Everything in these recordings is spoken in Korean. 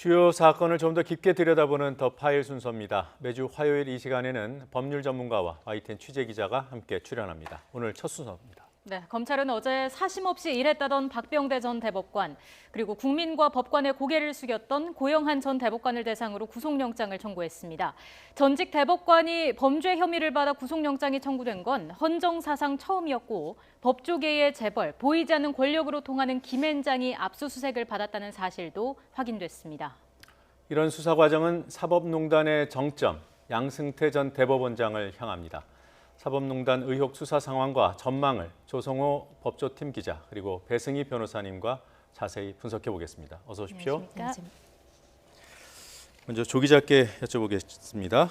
주요 사건을 좀 더 깊게 들여다보는 더 파일 순서입니다. 매주 화요일 이 시간에는 법률 전문가와 YTN 취재 기자가 함께 출연합니다. 오늘 첫 순서입니다. 네, 검찰은 어제 사심 없이 일했다던 박병대 전 대법관, 그리고 국민과 법관의 고개를 숙였던 고영한 전 대법관을 대상으로 구속영장을 청구했습니다. 전직 대법관이 범죄 혐의를 받아 구속영장이 청구된 건 헌정사상 처음이었고 법조계의 재벌, 보이지 않는 권력으로 통하는 김앤장이 압수수색을 받았다는 사실도 확인됐습니다. 이런 수사 과정은 사법농단의 정점, 양승태 전 대법원장을 향합니다. 사법농단 의혹 수사 상황과 전망을 조성호 법조팀 기자 그리고 배승희 변호사님과 자세히 분석해 보겠습니다. 어서 오십시오. 안녕하십니까? 먼저 조 기자께 여쭤보겠습니다.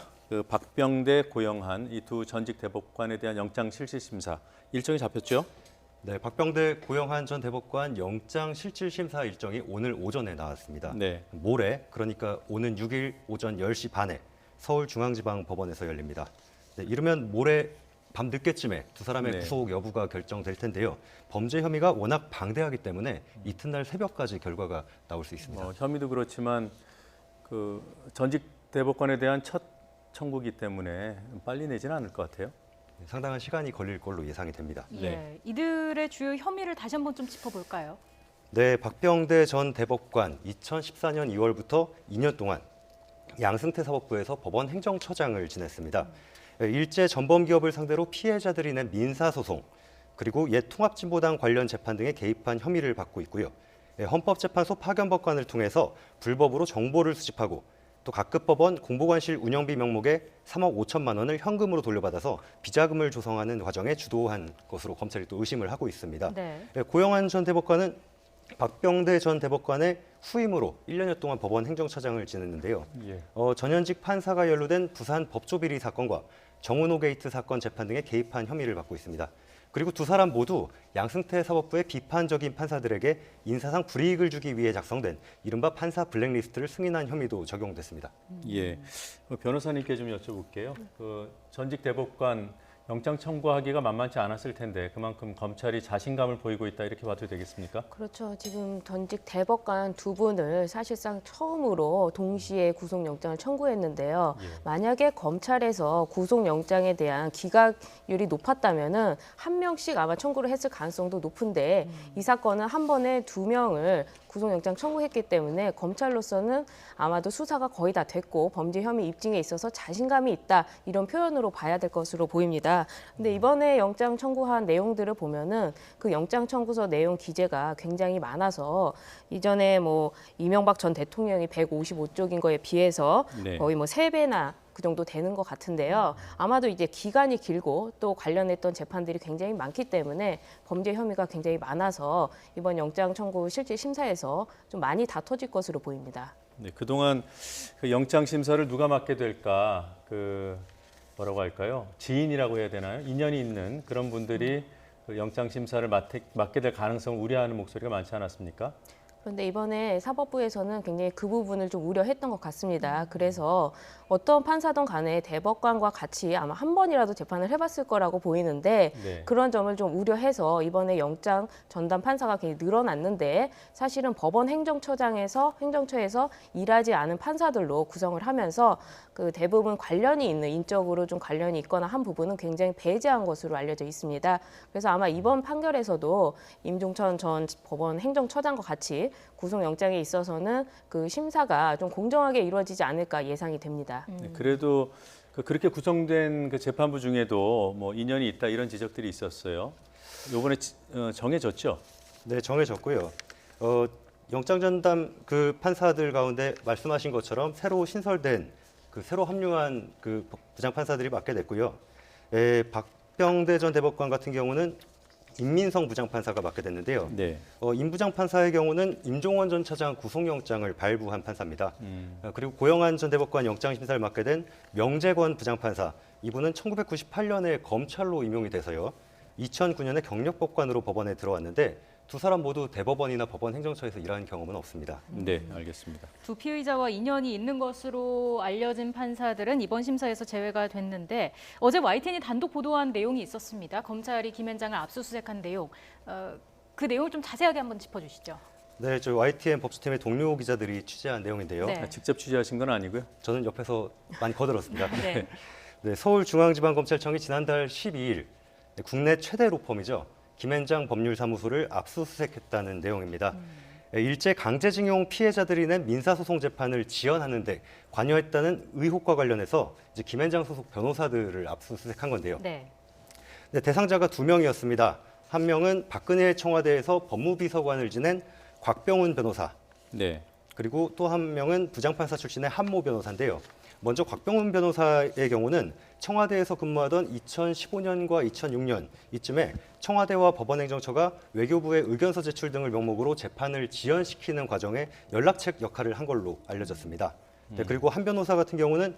박병대, 고영한 이 두 전직 대법관에 대한 영장 실질 심사 일정이 잡혔죠? 네, 박병대, 고영한 전 대법관 영장 실질 심사 일정이 오늘 오전에 나왔습니다. 네. 모레, 그러니까 오는 6일 오전 10시 반에 서울중앙지방법원에서 열립니다. 네, 이르면 모레 밤 늦게쯤에 두 사람의 네. 구속 여부가 결정될 텐데요. 범죄 혐의가 워낙 방대하기 때문에 이튿날 새벽까지 결과가 나올 수 있습니다. 혐의도 그렇지만 그 전직 대법관에 대한 첫 청구기 때문에 빨리 내지는 않을 것 같아요. 상당한 시간이 걸릴 걸로 예상이 됩니다. 예, 이들의 주요 혐의를 다시 한번 좀 짚어볼까요? 네, 박병대 전 대법관 2014년 2월부터 2년 동안 양승태 사법부에서 법원 행정처장을 지냈습니다. 일제 전범기업을 상대로 피해자들이 낸 민사소송, 그리고 옛 통합진보당 관련 재판 등에 개입한 혐의를 받고 있고요. 헌법재판소 파견법관을 통해서 불법으로 정보를 수집하고 또 각급 법원 공보관실 운영비 명목에 3억 5천만 원을 현금으로 돌려받아서 비자금을 조성하는 과정에 주도한 것으로 검찰이 또 의심을 하고 있습니다. 네. 고영한 전 대법관은 박병대 전 대법관의 후임으로 1년여 동안 법원 행정처장을 지냈는데요. 예. 전현직 판사가 연루된 부산 법조비리 사건과 정은호 게이트 사건 재판 등에 개입한 혐의를 받고 있습니다. 그리고 두 사람 모두 양승태 사법부의 비판적인 판사들에게 인사상 불이익을 주기 위해 작성된 이른바 판사 블랙리스트를 승인한 혐의도 적용됐습니다. 예, 변호사님께 좀 여쭤볼게요. 전직 대법관 영장 청구하기가 만만치 않았을 텐데 그만큼 검찰이 자신감을 보이고 있다 이렇게 봐도 되겠습니까? 그렇죠. 지금 전직 대법관 두 분을 사실상 처음으로 동시에 구속영장을 청구했는데요. 예. 만약에 검찰에서 구속영장에 대한 기각률이 높았다면은 한 명씩 아마 청구를 했을 가능성도 높은데 이 사건은 한 번에 두 명을 구속영장 청구했기 때문에 검찰로서는 아마도 수사가 거의 다 됐고 범죄 혐의 입증에 있어서 자신감이 있다 이런 표현으로 봐야 될 것으로 보입니다. 근데 이번에 영장 청구한 내용들을 보면은 그 영장 청구서 내용 기재가 굉장히 많아서 이전에 뭐 이명박 전 대통령이 155쪽인 거에 비해서 네. 거의 뭐 3배나 그 정도 되는 것 같은데요. 아마도 이제 기간이 길고 또 관련했던 재판들이 굉장히 많기 때문에 범죄 혐의가 굉장히 많아서 이번 영장 청구 실질 심사에서 좀 많이 다퉈질 것으로 보입니다. 네, 그동안 그 영장 심사를 누가 맡게 될까 뭐라고 할까요? 지인이라고 해야 되나요? 인연이 있는 그런 분들이 그 영장 심사를 맡게 될 가능성을 우려하는 목소리가 많지 않았습니까? 그런데 이번에 사법부에서는 굉장히 그 부분을 좀 우려했던 것 같습니다. 그래서 어떤 판사든 간에 대법관과 같이 아마 한 번이라도 재판을 해봤을 거라고 보이는데 네. 그런 점을 좀 우려해서 이번에 영장 전담 판사가 굉장히 늘어났는데 사실은 법원 행정처에서 일하지 않은 판사들로 구성을 하면서 그 대부분 관련이 있는 인적으로 좀 관련이 있거나 한 부분은 굉장히 배제한 것으로 알려져 있습니다. 그래서 아마 이번 판결에서도 임종천 전 법원 행정처장과 같이 구속영장에 있어서는 그 심사가 좀 공정하게 이루어지지 않을까 예상이 됩니다. 네, 그래도 그렇게 구성된 그 재판부 중에도 뭐 인연이 있다 이런 지적들이 있었어요. 이번에 정해졌죠? 네, 정해졌고요. 영장 전담 그 판사들 가운데 말씀하신 것처럼 새로 신설된 새로 합류한 그 부장 판사들이 맡게 됐고요. 박병대 전 대법관 같은 경우는 임민성 부장판사가 맡게 됐는데요. 네. 임 부장판사의 경우는 임종원 전 차장 구속영장을 발부한 판사입니다. 그리고 고영한 전 대법관 영장심사를 맡게 된 명재권 부장판사, 이분은 1998년에 검찰로 임용이 돼서요. 2009년에 경력법관으로 법원에 들어왔는데 두 사람 모두 대법원이나 법원 행정처에서 일한 경험은 없습니다. 네, 알겠습니다. 두 피의자와 인연이 있는 것으로 알려진 판사들은 이번 심사에서 제외가 됐는데 어제 YTN이 단독 보도한 내용이 있었습니다. 검찰이 김앤장을 압수수색한 내용. 그 내용을 좀 자세하게 한번 짚어주시죠. 네, 저희 YTN 법조팀의 동료 기자들이 취재한 내용인데요. 네. 직접 취재하신 건 아니고요. 저는 옆에서 많이 거들었습니다. 네. 네, 서울중앙지방검찰청이 지난달 12일 국내 최대 로펌이죠. 김앤장 법률사무소를 압수수색했다는 내용입니다. 일제 강제징용 피해자들이 낸 민사소송 재판을 지연하는 데 관여했다는 의혹과 관련해서 이제 김앤장 소속 변호사들을 압수수색한 건데요. 네. 네, 대상자가 2명이었습니다. 한 명은 박근혜 청와대에서 법무비서관을 지낸 곽병훈 변호사, 네. 그리고 또 한 명은 부장판사 출신의 한모 변호사인데요. 먼저 곽병훈 변호사의 경우는 청와대에서 근무하던 2015년과 2006년 이쯤에 청와대와 법원행정처가 외교부의 의견서 제출 등을 명목으로 재판을 지연시키는 과정에 연락책 역할을 한 걸로 알려졌습니다. 네, 그리고 한 변호사 같은 경우는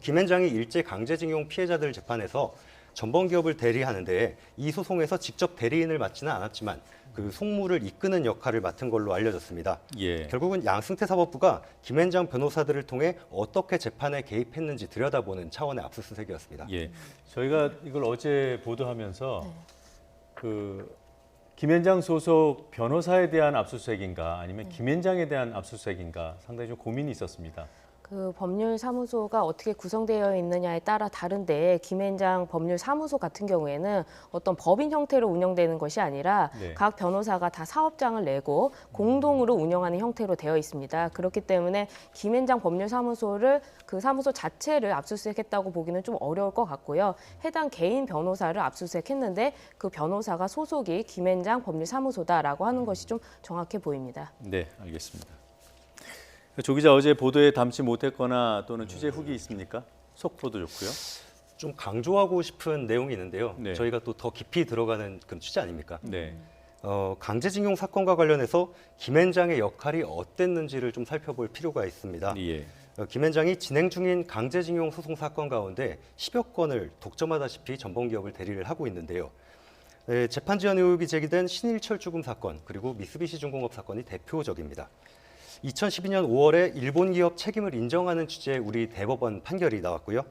김앤장이 일제 강제징용 피해자들 재판에서 전범기업을 대리하는데 이 소송에서 직접 대리인을 맡지는 않았지만 그 송무를 이끄는 역할을 맡은 걸로 알려졌습니다. 예. 결국은 양승태 사법부가 김앤장 변호사들을 통해 어떻게 재판에 개입했는지 들여다보는 차원의 압수수색이었습니다. 예. 저희가 이걸 어제 보도하면서 그 김앤장 소속 변호사에 대한 압수수색인가 아니면 김앤장에 대한 압수수색인가 상당히 좀 고민이 있었습니다. 그 법률사무소가 어떻게 구성되어 있느냐에 따라 다른데 김앤장 법률사무소 같은 경우에는 어떤 법인 형태로 운영되는 것이 아니라 네. 각 변호사가 다 사업장을 내고 공동으로 운영하는 형태로 되어 있습니다. 그렇기 때문에 김앤장 법률사무소를 그 사무소 자체를 압수수색했다고 보기는 좀 어려울 것 같고요. 해당 개인 변호사를 압수수색했는데 그 변호사가 소속이 김앤장 법률사무소다라고 하는 것이 좀 정확해 보입니다. 네, 알겠습니다. 조 기자 어제 보도에 담지 못했거나 또는 취재 후기 있습니까? 속보도 좋고요. 좀 강조하고 싶은 내용이 있는데요. 네. 저희가 또 더 깊이 들어가는 그런 취재 아닙니까? 네. 강제징용 사건과 관련해서 김앤장의 역할이 어땠는지를 좀 살펴볼 필요가 있습니다. 예. 김앤장이 진행 중인 강제징용 소송 사건 가운데 10여 건을 독점하다시피 전범기업을 대리를 하고 있는데요. 네, 재판 지연 의혹이 제기된 신일철 주금 사건 그리고 미쓰비시중공업 사건이 대표적입니다. 2012년 5월에 일본 기업 책임을 인정하는 취지의 우리 대법원 판결이 나왔고요.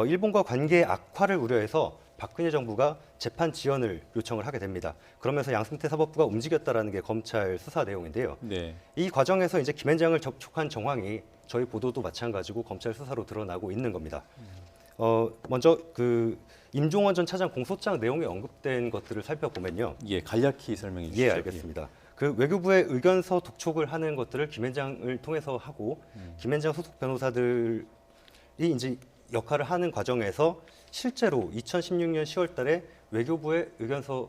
일본과 관계 악화를 우려해서 박근혜 정부가 재판 지연을 요청을 하게 됩니다. 그러면서 양승태 사법부가 움직였다라는 게 검찰 수사 내용인데요. 네. 이 과정에서 이제 김앤장을 접촉한 정황이 저희 보도도 마찬가지고 검찰 수사로 드러나고 있는 겁니다. 먼저 그 임종원 전 차장 공소장 내용에 언급된 것들을 살펴보면요. 예, 간략히 설명해 주시죠. 예, 알겠습니다. 그 외교부의 의견서 독촉을 하는 것들을 김앤장을 통해서 하고 김앤장 소속 변호사들이 이제 역할을 하는 과정에서 실제로 2016년 10월달에 외교부의 의견서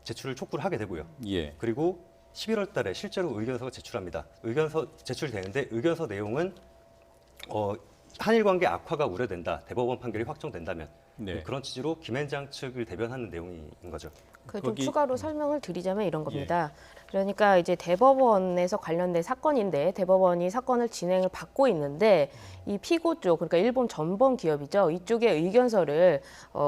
제출을 촉구를 하게 되고요. 예. 그리고 11월달에 실제로 의견서가 제출합니다. 의견서 제출되는데 의견서 내용은 한일 관계 악화가 우려된다. 대법원 판결이 확정된다면 네. 그런 취지로 김앤장 측을 대변하는 내용인 거죠. 좀 거기- 추가로 설명을 드리자면 이런 겁니다. 그러니까 이제 대법원에서 관련된 사건인데 대법원이 사건을 진행을 받고 있는데 이 피고 쪽 그러니까 일본 전범 기업이죠. 이쪽의 의견서를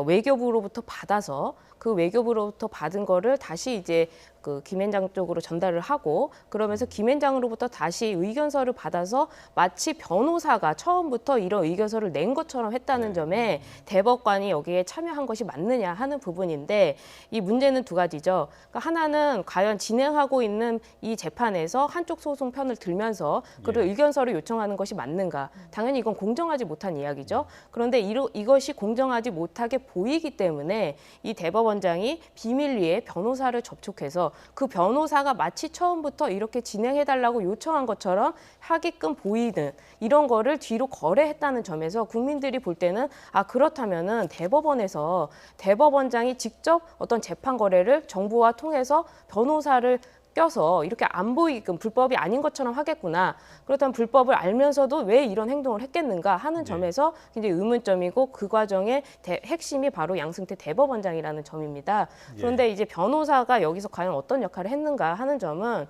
외교부로부터 받아서 그 외교부로부터 받은 거를 다시 이제 그 김앤장 쪽으로 전달을 하고 그러면서 김앤장으로부터 다시 의견서를 받아서 마치 변호사가 처음부터 이런 의견서를 낸 것처럼 했다는 점에 대법관이 여기에 참여한 것이 맞느냐 하는 부분인데 이 문제는 두 가지죠. 그러니까 하나는 과연 진행하고 있는 이 재판에서 한쪽 소송 편을 들면서 그리고 의견서를 요청하는 것이 맞는가? 당연히 이건 공정하지 못한 이야기죠. 그런데 이것이 공정하지 못하게 보이기 때문에 이 대법원장이 비밀리에 변호사를 접촉해서 그 변호사가 마치 처음부터 이렇게 진행해달라고 요청한 것처럼 하게끔 보이는 이런 거를 뒤로 거래했다는 점에서 국민들이 볼 때는 그렇다면은 대법원에서 대법원장이 직접 어떤 재판 거래를 정부와 통해서 변호사를 껴서 이렇게 안 보이게끔 불법이 아닌 것처럼 하겠구나. 그렇다면 불법을 알면서도 왜 이런 행동을 했겠는가 하는 점에서 굉장히 의문점이고 그 과정의 핵심이 바로 양승태 대법원장이라는 점입니다. 그런데 이제 변호사가 여기서 과연 어떤 역할을 했는가 하는 점은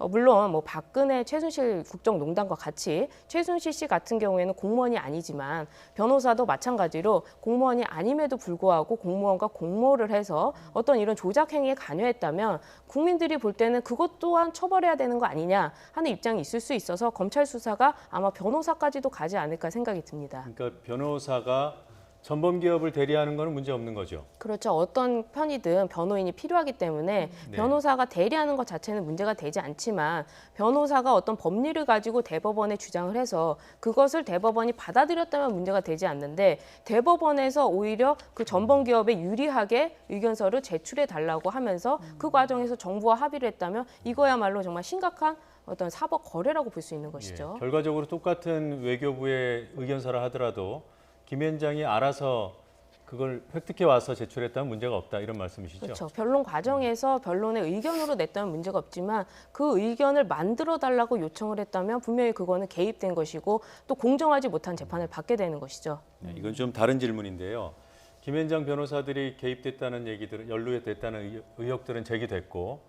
물론 뭐 박근혜 최순실 국정농단과 같이 최순실 씨 같은 경우에는 공무원이 아니지만 변호사도 마찬가지로 공무원이 아님에도 불구하고 공무원과 공모를 해서 어떤 이런 조작 행위에 관여했다면 국민들이 볼 때는 그것 또한 처벌해야 되는 거 아니냐 하는 입장이 있을 수 있어서 검찰 수사가 아마 변호사까지도 가지 않을까 생각이 듭니다. 그러니까 변호사가 전범 기업을 대리하는 거는 문제 없는 거죠. 그렇죠. 어떤 편이든 변호인이 필요하기 때문에 네. 변호사가 대리하는 것 자체는 문제가 되지 않지만 변호사가 어떤 법리를 가지고 대법원에 주장을 해서 그것을 대법원이 받아들였다면 문제가 되지 않는데 대법원에서 오히려 그 전범 기업에 유리하게 의견서를 제출해 달라고 하면서 그 과정에서 정부와 합의를 했다면 이거야말로 정말 심각한 어떤 사법 거래라고 볼 수 있는 것이죠. 예, 결과적으로 똑같은 외교부의 의견서라 하더라도 김현장이 알아서 그걸 획득해 와서 제출했다면 문제가 없다 이런 말씀이시죠? 그렇죠. 변론 과정에서 변론의 의견으로 냈다면 문제가 없지만 그 의견을 만들어 달라고 요청을 했다면 분명히 그거는 개입된 것이고 또 공정하지 못한 재판을 받게 되는 것이죠. 네, 이건 좀 다른 질문인데요. 김현장 변호사들이 개입됐다는 연루됐다는 의혹들은 제기됐고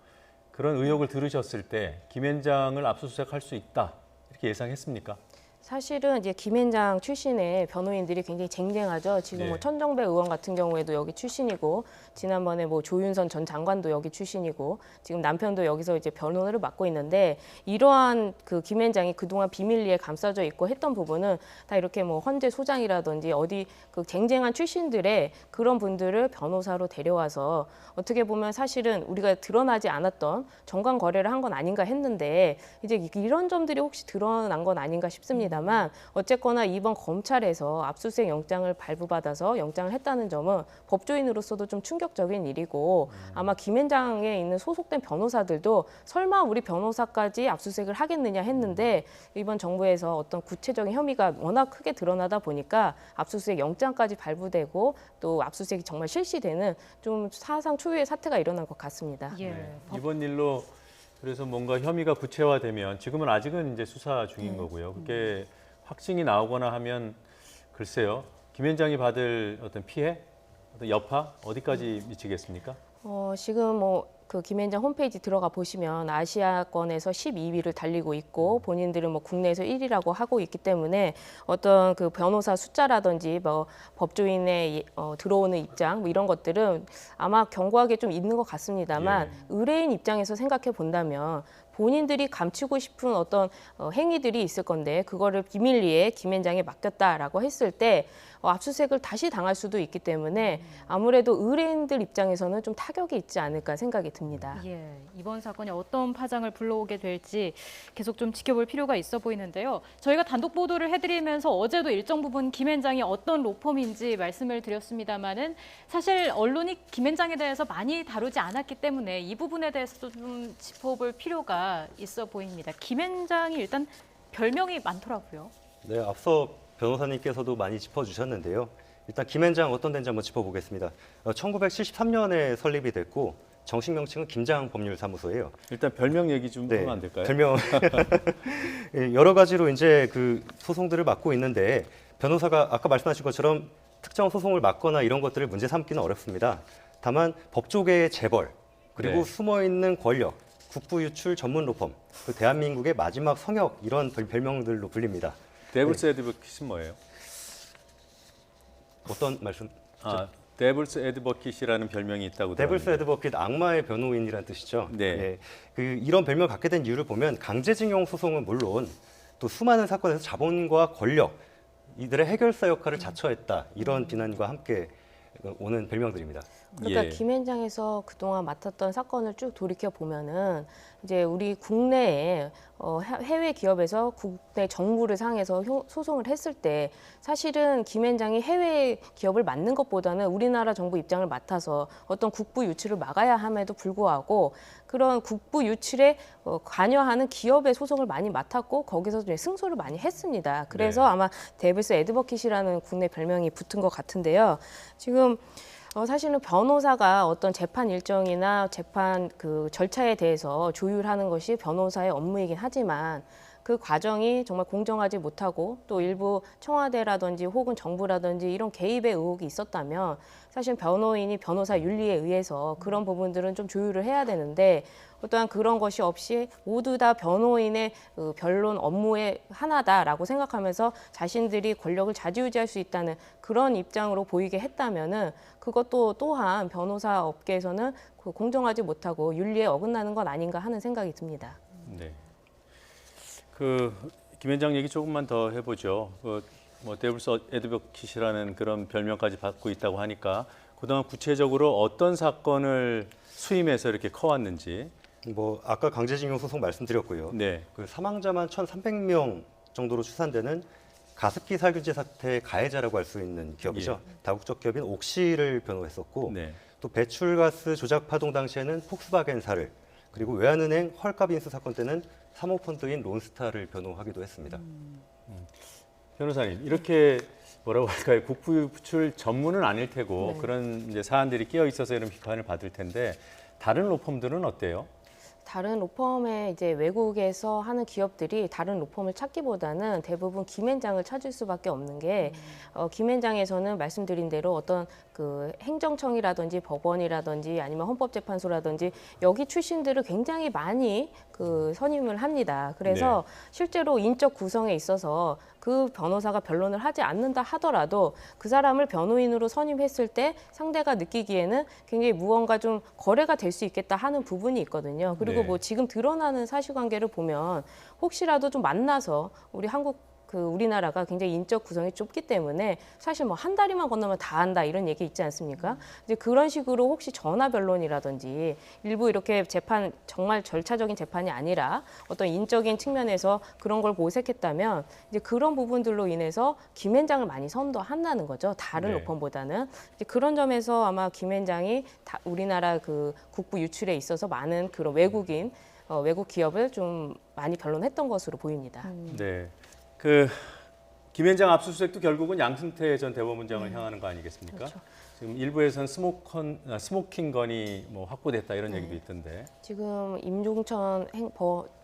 그런 의혹을 들으셨을 때 김현장을 압수수색할 수 있다 이렇게 예상했습니까? 사실은 이제 김현장 출신의 변호인들이 굉장히 쟁쟁하죠. 지금 네. 뭐 천정배 의원 같은 경우에도 여기 출신이고 지난번에 뭐 조윤선 전 장관도 여기 출신이고 지금 남편도 여기서 이제 변호를 맡고 있는데 이러한 그 김현장이 그동안 비밀리에 감싸져 있고 했던 부분은 다 이렇게 뭐 헌재 소장이라든지 어디 그 쟁쟁한 출신들의 그런 분들을 변호사로 데려와서 어떻게 보면 사실은 우리가 드러나지 않았던 정관 거래를 한 건 아닌가 했는데 이제 이런 점들이 혹시 드러난 건 아닌가 싶습니다만 어쨌거나 이번 검찰에서 압수수색 영장을 발부받아서 영장을 했다는 점은 법조인으로서도 좀 충격적인 일이고 아마 김현장에 있는 소속된 변호사들도 설마 우리 변호사까지 압수수색을 하겠느냐 했는데 이번 정부에서 어떤 구체적인 혐의가 워낙 크게 드러나다 보니까 압수수색 영장까지 발부되고 또 압수수색이 정말 실시되는 좀 사상 초유의 사태가 일어난 것 같습니다. 예. 네. 이번 일로 그래서 뭔가 혐의가 구체화되면 지금은 아직은 이제 수사 중인 거고요. 그게 확증이 나오거나 하면 글쎄요. 김현장이 받을 어떤 피해, 어떤 여파 어디까지 미치겠습니까? 지금 뭐 그 김현장 홈페이지 들어가 보시면 아시아권에서 12위를 달리고 있고 본인들은 뭐 국내에서 1위라고 하고 있기 때문에 어떤 그 변호사 숫자라든지 뭐 법조인의 들어오는 입장 뭐 이런 것들은 아마 견고하게 좀 있는 것 같습니다만 의뢰인 입장에서 생각해 본다면 본인들이 감추고 싶은 어떤 행위들이 있을 건데 그거를 비밀리에 김현장에 맡겼다라고 했을 때 압수수색을 다시 당할 수도 있기 때문에 아무래도 의뢰인들 입장에서는 좀 타격이 있지 않을까 생각이 듭니다. 예, 이번 사건이 어떤 파장을 불러오게 될지 계속 좀 지켜볼 필요가 있어 보이는데요. 저희가 단독 보도를 해드리면서 어제도 일정 부분 김현장이 어떤 로펌인지 말씀을 드렸습니다마는 사실 언론이 김현장에 대해서 많이 다루지 않았기 때문에 이 부분에 대해서도 좀 짚어볼 필요가 있어 보입니다. 김현장이 일단 별명이 많더라고요. 네, 앞서 변호사님께서도 많이 짚어주셨는데요. 일단 김현장 어떤 데인지 한번 짚어보겠습니다. 1973년에 설립이 됐고 정식 명칭은 김장법률사무소예요. 일단 별명 얘기 좀 하면 안 될까요? 별명 여러 가지로 이제 그 소송들을 맡고 있는데 변호사가 아까 말씀하신 것처럼 특정 소송을 맡거나 이런 것들을 문제 삼기는 어렵습니다. 다만 법조계의 재벌 그리고 네. 숨어 있는 권력, 국부 유출 전문 로펌, 그 대한민국의 마지막 성역 이런 별명들로 불립니다. 데블스 애드버킷은 뭐예요? 어떤 말씀? 데블스 애드버킷이라는 별명이 있다고 데블스 들었는데. 애드버킷 악마의 변호인이라는 뜻이죠. 네. 예, 그 이런 별명을 갖게 된 이유를 보면 강제징용 소송은 물론 또 수많은 사건에서 자본과 권력 이들의 해결사 역할을 자처했다 이런 비난과 함께 오는 별명들입니다. 그러니까 예. 김현장에서 그동안 맡았던 사건을 쭉 돌이켜 보면은 이제 우리 국내에 해외 기업에서 국내 정부를 상해서 소송을 했을 때 사실은 김현장이 해외 기업을 맡는 것보다는 우리나라 정부 입장을 맡아서 어떤 국부 유출을 막아야 함에도 불구하고 그런 국부 유출에 관여하는 기업의 소송을 많이 맡았고 거기서 이제 승소를 많이 했습니다. 그래서 네. 아마 데블스 애드버킷이라는 국내 별명이 붙은 것 같은데요. 지금 사실은 변호사가 어떤 재판 일정이나 재판 그 절차에 대해서 조율하는 것이 변호사의 업무이긴 하지만 그 과정이 정말 공정하지 못하고 또 일부 청와대라든지 혹은 정부라든지 이런 개입의 의혹이 있었다면 사실 변호인이 변호사 윤리에 의해서 그런 부분들은 좀 조율을 해야 되는데 어떠한 그런 것이 없이 모두 다 변호인의 변론 업무의 하나다라고 생각하면서 자신들이 권력을 좌지우지할 수 있다는 그런 입장으로 보이게 했다면은 그것도 또한 변호사 업계에서는 공정하지 못하고 윤리에 어긋나는 건 아닌가 하는 생각이 듭니다. 네. 그 김현장 얘기 조금만 더 해보죠. 뭐 데블스 애드보킷이라는 그런 별명까지 받고 있다고 하니까 그동안 구체적으로 어떤 사건을 수임해서 이렇게 커왔는지. 뭐 아까 강제징용 소송 말씀드렸고요. 네. 그 사망자만 1,300명 정도로 추산되는 가습기 살균제 사태의 가해자라고 할 수 있는 기업이죠. 다국적 기업인 옥시를 변호했었고 네. 또 배출가스 조작 파동 당시에는 폭스바겐사를 그리고 외환은행 헐값 인수 사건 때는 사모펀드인 론스타를 변호하기도 했습니다. 변호사님, 이렇게 뭐라고 할까요? 국부유출 전문은 아닐 테고 네. 그런 이제 사안들이 끼어 있어서 이런 비판을 받을 텐데 다른 로펌들은 어때요? 다른 로펌에 이제 외국에서 하는 기업들이 다른 로펌을 찾기보다는 대부분 김앤장을 찾을 수밖에 없는 게 김앤장에서는 말씀드린 대로 어떤 그 행정청이라든지 법원이라든지 아니면 헌법재판소라든지 여기 출신들을 굉장히 많이 그 선임을 합니다. 그래서 실제로 인적 구성에 있어서 그 변호사가 변론을 하지 않는다 하더라도 그 사람을 변호인으로 선임했을 때 상대가 느끼기에는 굉장히 무언가 좀 거래가 될 수 있겠다 하는 부분이 있거든요. 그리고 네. 뭐 지금 드러나는 사실관계를 보면 혹시라도 좀 만나서 우리나라가 굉장히 인적 구성이 좁기 때문에 사실 뭐 한 다리만 건너면 다 한다 이런 얘기 있지 않습니까? 이제 그런 식으로 혹시 전화 변론이라든지 일부 이렇게 재판 정말 절차적인 재판이 아니라 어떤 인적인 측면에서 그런 걸 모색했다면 이제 그런 부분들로 인해서 김앤장을 많이 선도한다는 거죠. 다른 네. 로펌보다는 이제 그런 점에서 아마 김앤장이 우리나라 그 국부 유출에 있어서 많은 그런 외국 기업을 좀 많이 변론했던 것으로 보입니다. 네. 그 김앤장 압수수색도 결국은 양승태 전 대법원장을 향하는 거 아니겠습니까? 그렇죠. 지금 일부에서는 스모킹 건이 뭐 확보됐다 이런 얘기도 있던데. 지금 임종천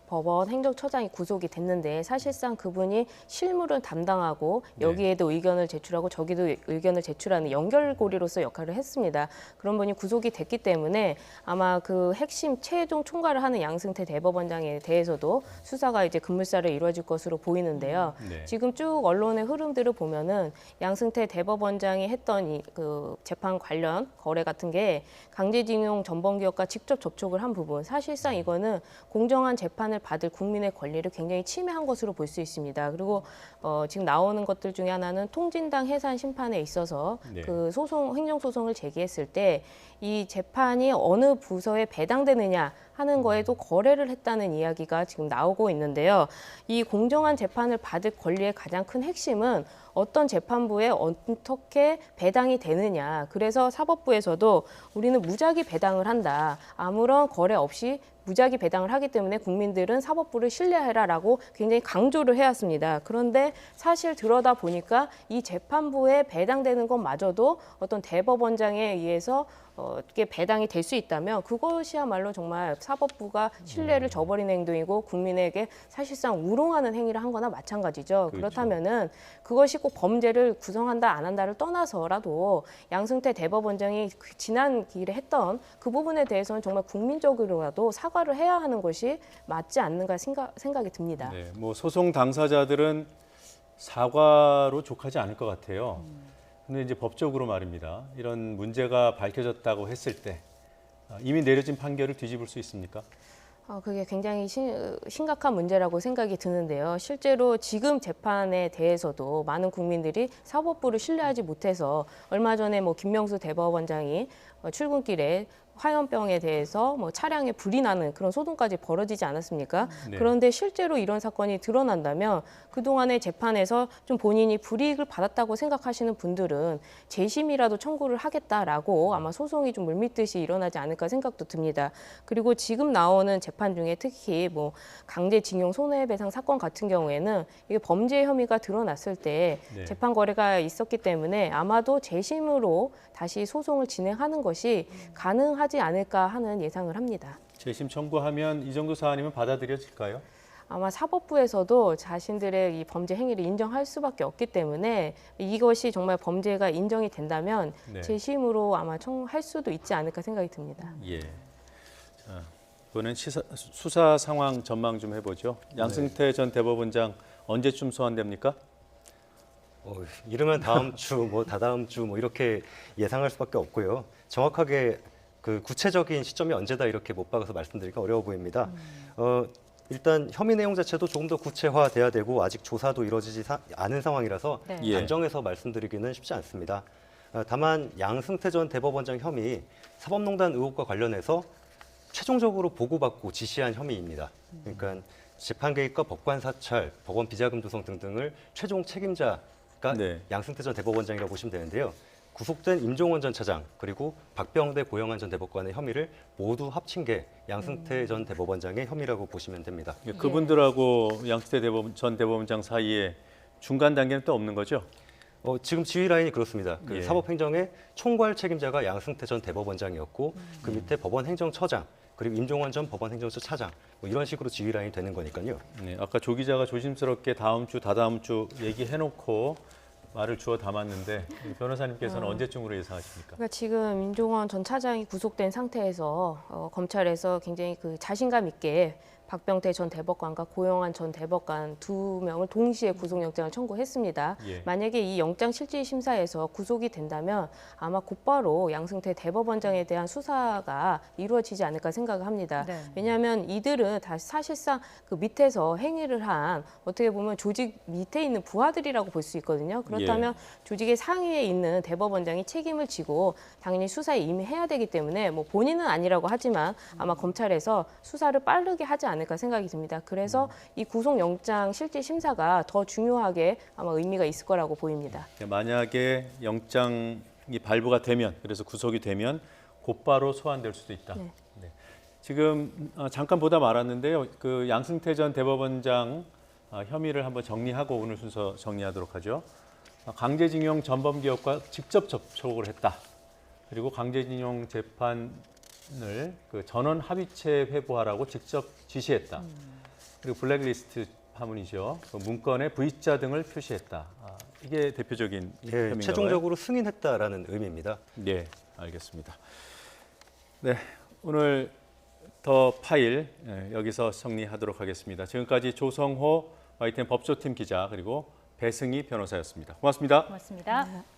법원 행정처장이 구속이 됐는데 사실상 그분이 실무를 담당하고 여기에도 의견을 제출하고 저기도 의견을 제출하는 연결고리로서 역할을 했습니다. 그런 분이 구속이 됐기 때문에 아마 그 핵심 최종 총괄을 하는 양승태 대법원장에 대해서도 수사가 이제 급물살을 이루어질 것으로 보이는데요. 네. 지금 쭉 언론의 흐름들을 보면은 양승태 대법원장이 했던 그 재판 관련 거래 같은 게 강제징용 전범기업과 직접 접촉을 한 부분, 사실상 이거는 공정한 재판을 받을 국민의 권리를 굉장히 침해한 것으로 볼 수 있습니다. 그리고 지금 나오는 것들 중에 하나는 통진당 해산 심판에 있어서 네. 그 행정소송을 제기했을 때 이 재판이 어느 부서에 배당되느냐 하는 거에도 거래를 했다는 이야기가 지금 나오고 있는데요. 이 공정한 재판을 받을 권리의 가장 큰 핵심은 어떤 재판부에 어떻게 배당이 되느냐. 그래서 사법부에서도 우리는 무작위 배당을 한다. 아무런 거래 없이 무작위 배당을 하기 때문에 국민들은 사법부를 신뢰해라라고 굉장히 강조를 해왔습니다. 그런데 사실 들여다 보니까 이 재판부에 배당되는 것마저도 어떤 대법원장에 의해서 이게 배당이 될 수 있다면 그것이야말로 정말 사법부가 신뢰를 저버리는 행동이고 국민에게 사실상 우롱하는 행위를 한 거나 마찬가지죠. 그렇죠. 그렇다면은 그것이 꼭 범죄를 구성한다 안 한다를 떠나서라도 양승태 대법원장이 지난 기일에 했던 그 부분에 대해서는 정말 국민적으로라도 사과를 해야 하는 것이 맞지 않는가 생각이 듭니다. 네. 뭐 소송 당사자들은 사과로 족하지 않을 것 같아요. 근데 이제 법적으로 말입니다. 이런 문제가 밝혀졌다고 했을 때 이미 내려진 판결을 뒤집을 수 있습니까? 그게 굉장히 심각한 문제라고 생각이 드는데요. 실제로 지금 재판에 대해서도 많은 국민들이 사법부를 신뢰하지 못해서 얼마 전에 뭐 김명수 대법원장이 출근길에 화염병에 대해서 뭐 차량에 불이 나는 그런 소동까지 벌어지지 않았습니까? 네. 그런데 실제로 이런 사건이 드러난다면 그동안의 재판에서 좀 본인이 불이익을 받았다고 생각하시는 분들은 재심이라도 청구를 하겠다라고 아마 소송이 좀 물밀듯이 일어나지 않을까 생각도 듭니다. 그리고 지금 나오는 재판 중에 특히 뭐 강제징용 손해배상 사건 같은 경우에는 이게 범죄 혐의가 드러났을 때 네. 재판 거래가 있었기 때문에 아마도 재심으로 다시 소송을 진행하는 것이 가능하지 않을까 하는 예상을 합니다. 재심 청구하면 이 정도 사안이면 받아들여질까요? 아마 사법부에서도 자신들의 이 범죄 행위를 인정할 수밖에 없기 때문에 이것이 정말 범죄가 인정이 된다면 네. 재심으로 아마 청할 수도 있지 않을까 생각이 듭니다. 예. 자, 이번엔 수사 상황 전망 좀 해보죠. 양승태 전 대법원장 언제쯤 소환됩니까? 이르면 다음 주, 뭐 다다음 주, 뭐 이렇게 예상할 수밖에 없고요. 정확하게 그 구체적인 시점이 언제다 이렇게 못 박아서 말씀드리기가 어려워 보입니다. 일단 혐의 내용 자체도 조금 더 구체화돼야 되고 아직 조사도 이루어지지 않은 상황이라서 네. 예. 단정해서 말씀드리기는 쉽지 않습니다. 다만 양승태 전 대법원장 혐의 사법농단 의혹과 관련해서 최종적으로 보고받고 지시한 혐의입니다. 그러니까 재판 개입과 법관 사찰, 법원 비자금 조성 등등을 최종 책임자가 네. 양승태 전 대법원장이라고 보시면 되는데요. 구속된 임종원 전 차장 그리고 박병대 고영한 전 대법관의 혐의를 모두 합친 게 양승태 전 대법원장의 혐의라고 보시면 됩니다. 그분들하고 양승태 전 대법원장 사이에 중간 단계는 또 없는 거죠? 지금 지휘 라인이 그렇습니다. 예. 사법행정의 총괄 책임자가 양승태 전 대법원장이었고 그 밑에 법원 행정처장 그리고 임종원 전 법원 행정처 차장 이런 식으로 지휘 라인이 되는 거니까요. 네, 아까 조 기자가 조심스럽게 다음 주, 다다음 주 얘기해놓고 말을 주워 담았는데 변호사님께서는 언제쯤으로 예상하십니까? 그러니까 지금 임종원 전 차장이 구속된 상태에서 검찰에서 굉장히 그 자신감 있게 박병대 전 대법관과 고영한 전 대법관 두 명을 동시에 구속영장을 청구했습니다. 예. 만약에 이 영장실질심사에서 구속이 된다면 아마 곧바로 양승태 대법원장에 대한 수사가 이루어지지 않을까 생각을 합니다. 네. 왜냐하면 이들은 다 사실상 그 밑에서 행위를 한 어떻게 보면 조직 밑에 있는 부하들이라고 볼 수 있거든요. 그렇다면 조직의 상위에 있는 대법원장이 책임을 지고 당연히 수사에 임해야 되기 때문에 뭐 본인은 아니라고 하지만 아마 검찰에서 수사를 빠르게 하지 않을까 생각이 듭니다. 그래서 이 구속영장 실질심사가 더 중요하게 아마 의미가 있을 거라고 보입니다. 만약에 영장이 발부가 되면, 그래서 구속이 되면 곧바로 소환될 수도 있다. 네. 네. 지금 잠깐 보다 말았는데요. 그 양승태 전 대법원장 혐의를 한번 정리하고 오늘 순서 정리하도록 하죠. 강제징용 전범기업과 직접 접촉을 했다. 그리고 강제징용 재판을 그 전원 합의체 회부하라고 직접 지시했다. 그리고 블랙리스트 파문이죠. 그 문건에 V자 등을 표시했다. 이게 대표적인 혐의인가요? 최종적으로 승인했다라는 의미입니다. 네, 알겠습니다. 네, 오늘 더 파일 여기서 정리하도록 하겠습니다. 지금까지 조성호 YTN 법조팀 기자 그리고 배승희 변호사였습니다. 고맙습니다. 고맙습니다.